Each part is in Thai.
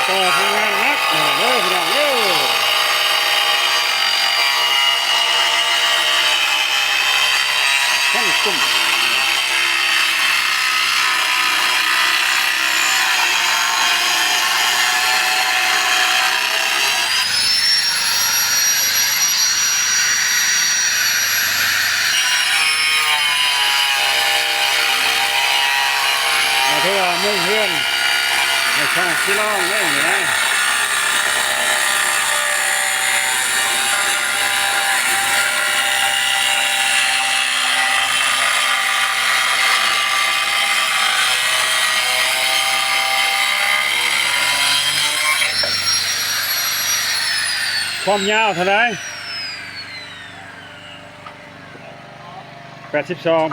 ต่อทำงานนักเด้อพี่น้องเด้อท่านกุ้มเพื่อมุ่งเพื่อนในช่องที่ล่องนี่นะความยาวเท่าไหร่82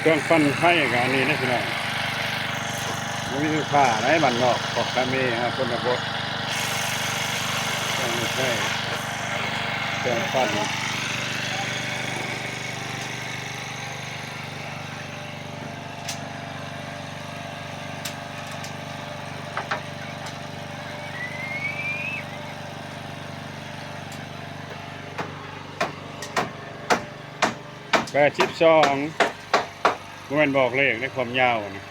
เครื่องปั้นไฟกับอันนี้นะพี่น้องมันมีผ้าไหนบ้านนอกปอกกาเมคนละบดไม่ใช่เครื่องปั้น82มันบอกเลขในความยาวนะ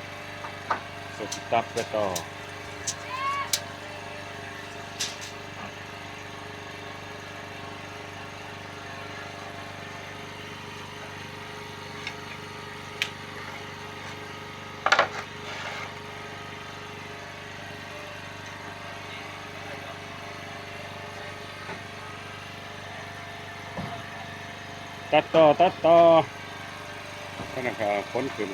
สตับไปต่อตัดต่อขนาดขาพ้นขึ้น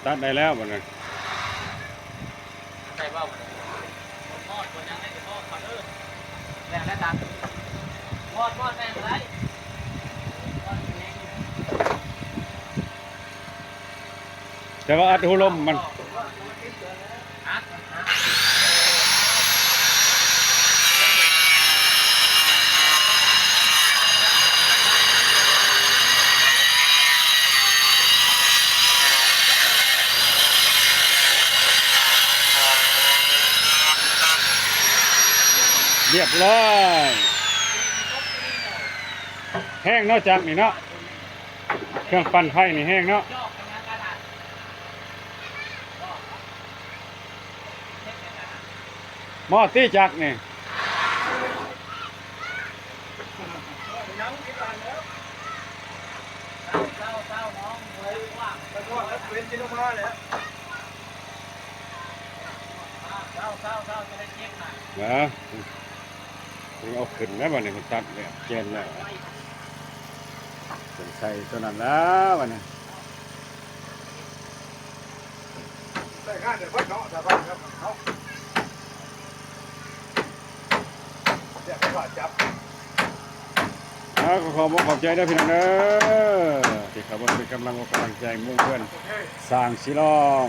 ตัดได้แล้วบ่เนี่ยใช่ป่าวมอดตัวยังไม่ถึงมอดเขาเด้อแรงและดันมอดแรงไรแต่ว่าอัดหูลมมันเรียบร้อยแห้งเนาะจักนี่เนาะเครื่องปั่นไฟนี่แห้งเนาะหม้อตีจักนี่นะเอาขึ้นแล้ววันนี้มันตัดเนี่ยเจนแล้วเป็นใส่ตัวนั้นแล้ววันนี้ใส่ข้าวเดี๋ยวพ่อเนาะแต่ว่าครับเขาเดี๋ยวพ่อจับขอบใจด้วยพี่น้องเด้อที่เขาเป็นกำลังใจมุ่งเพื่อนสร้างชิลอง